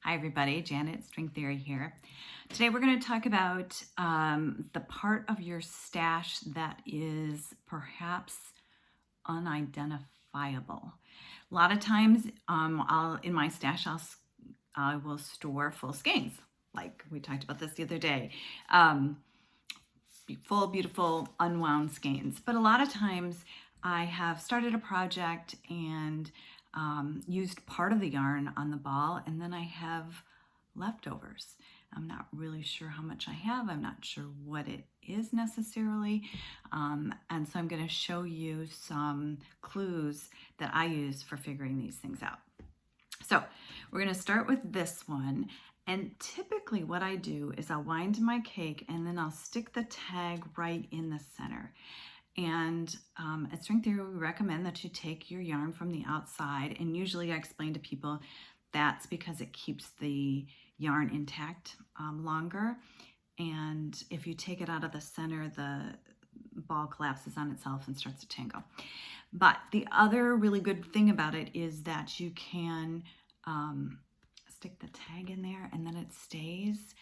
Hi everybody, Janet, String Theory here. Today we're going to talk about the part of your stash that is perhaps unidentifiable. A lot of times in my stash I will store full skeins, like we talked about this the other day. Full, beautiful, unwound skeins. But a lot of times I have started a project and used part of the yarn on the ball, and then I have leftovers. I'm not really sure how much I have. I'm not sure what it is necessarily. And so I'm going to show you some clues that I use for figuring these things out. So we're going to start with this one. And typically what I do is I'll wind my cake and then I'll stick the tag right in the center. And at String Theory, we recommend that you take your yarn from the outside. And usually I explain to people that's because it keeps the yarn intact longer. And if you take it out of the center, the ball collapses on itself and starts to tangle. But the other really good thing about it is that you can stick the tag in there and then it stays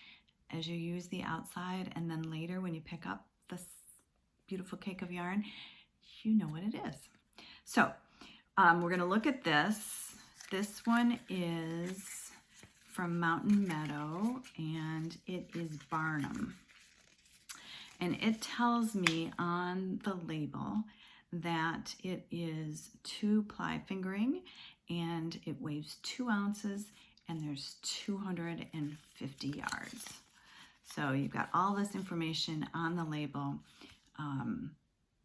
as you use the outside. And then later when you pick up this beautiful cake of yarn, you know what it is. So we're going to look at this. This one is from Mountain Meadow and it is Barnum. And it tells me on the label that it is 2-ply fingering and it weighs 2 ounces and there's 250 yards. So you've got all this information on the label.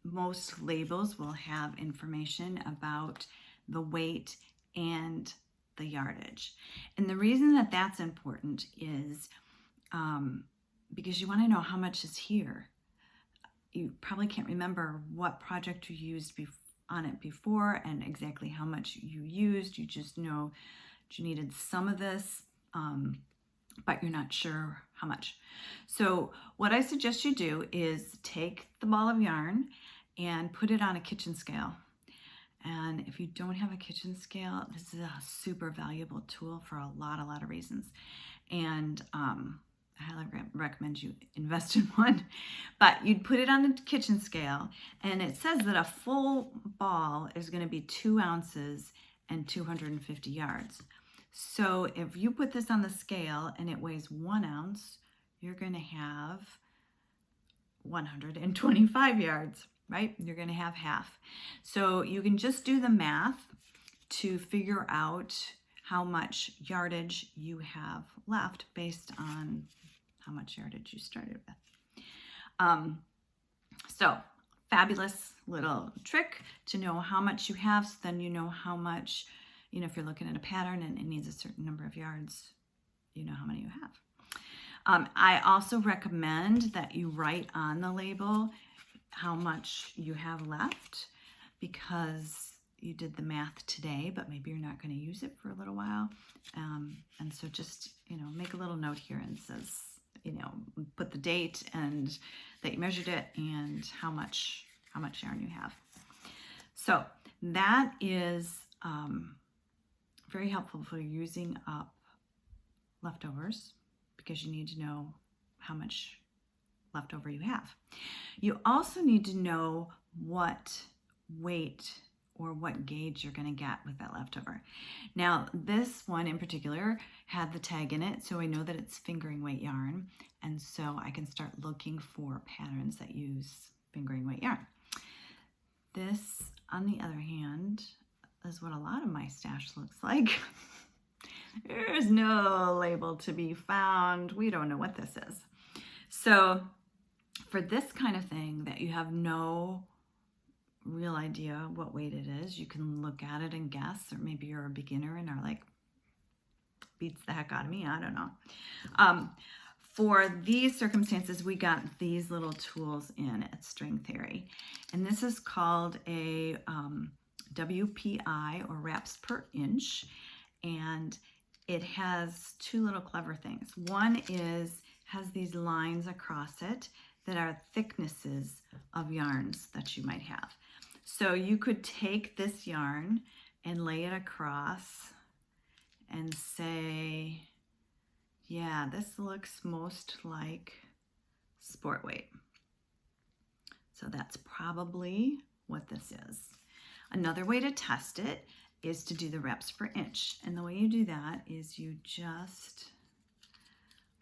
Most labels will have information about the weight and the yardage. And the reason that that's important is because you want to know how much is here. You probably can't remember what project you used on it before and exactly how much you used. You just know you needed some of this, but you're not sure how much. So what I suggest you do is take the ball of yarn and put it on a kitchen scale. And if you don't have a kitchen scale, this is a super valuable tool for a lot of reasons. And I highly recommend you invest in one. But you'd put it on the kitchen scale, and it says that a full ball is going to be 2 ounces and 250 yards. So if you put this on the scale and it weighs 1 ounce, you're going to have 125 yards, right? You're going to have half. So you can just do the math to figure out how much yardage you have left based on how much yardage you started with. So fabulous little trick to know how much you have, so then you know how much, if you're looking at a pattern and it needs a certain number of yards, you know how many you have. I also recommend that you write on the label how much you have left, because you did the math today, but maybe you're not going to use it for a little while. And so just, make a little note here and says, put the date and that you measured it and how much yarn you have. So that is very helpful for using up leftovers, because you need to know how much leftover you have. You also need to know what weight or what gauge you're going to get with that leftover. Now, this one in particular had the tag in it, so I know that it's fingering weight yarn, and so I can start looking for patterns that use fingering weight yarn. This, on the other hand, is what a lot of my stash looks like. There's no label to be found. We don't know what this is. So for this kind of thing that you have no real idea what weight it is, you can look at it and guess, or maybe you're a beginner and are like, beats the heck out of me, I don't know. For these circumstances, we got these little tools in at String Theory, and this is called a WPI, or wraps per inch, and it has 2 little clever things. One has these lines across it that are thicknesses of yarns that you might have. So you could take this yarn and lay it across and say Yeah, this looks most like sport weight. So that's probably what this is. Another way to test it is to do the reps per inch. And the way you do that is you just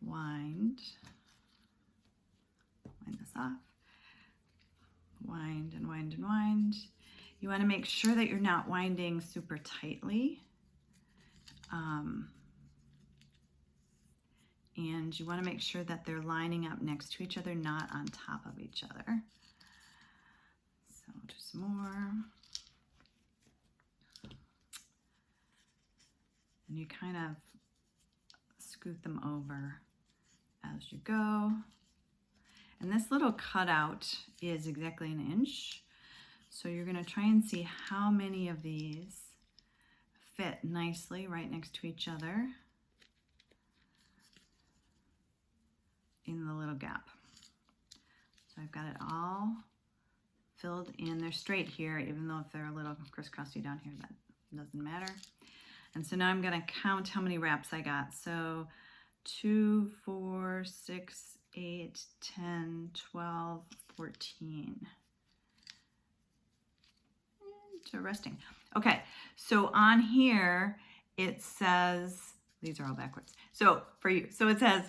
wind this off, wind and wind and wind. You want to make sure that you're not winding super tightly. And you want to make sure that they're lining up next to each other, not on top of each other. So just more. And you kind of scoot them over as you go. And this little cutout is exactly an inch. So you're going to try and see how many of these fit nicely right next to each other in the little gap. So I've got it all filled in. They're straight here, even though if they're a little crisscrossy down here, that doesn't matter. And so now I'm going to count how many wraps I got. So 2, 4, 6, 8, 10, 12, 14. Interesting. Okay, so on here it says, these are all backwards. So for you, so it says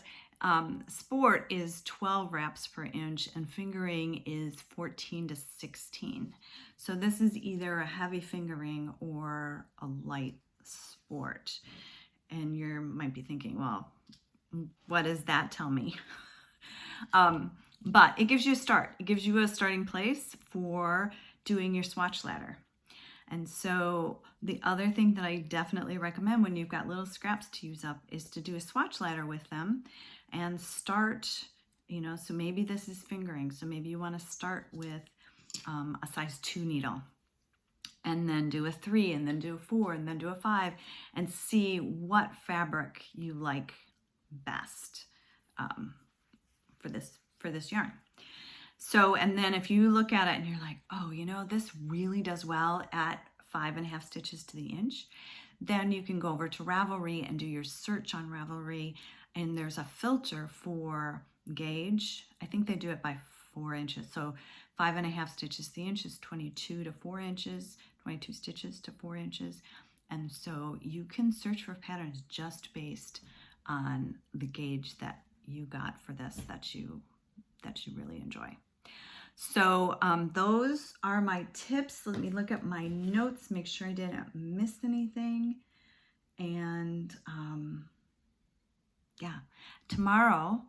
sport is 12 wraps per inch and fingering is 14 to 16. So this is either a heavy fingering or a light sport. And you might be thinking, well, what does that tell me? But it gives you a start. It gives you a starting place for doing your swatch ladder. And so the other thing that I definitely recommend when you've got little scraps to use up is to do a swatch ladder with them and start, you know, so maybe this is fingering. So maybe you want to start with a size 2 needle and then do a 3 and then do a 4 and then do a 5 and see what fabric you like best for this yarn. So, and then if you look at it and you're like, oh, you know, this really does well at 5.5 stitches to the inch, then you can go over to Ravelry and do your search on Ravelry. And there's a filter for gauge. I think they do it by 4 inches. So 5.5 stitches to the inch is 22 to 4 inches, 22 stitches to 4 inches. And so you can search for patterns just based on the gauge that you got for this that you really enjoy. So those are my tips. Let me look at my notes, make sure I didn't miss anything. And yeah, tomorrow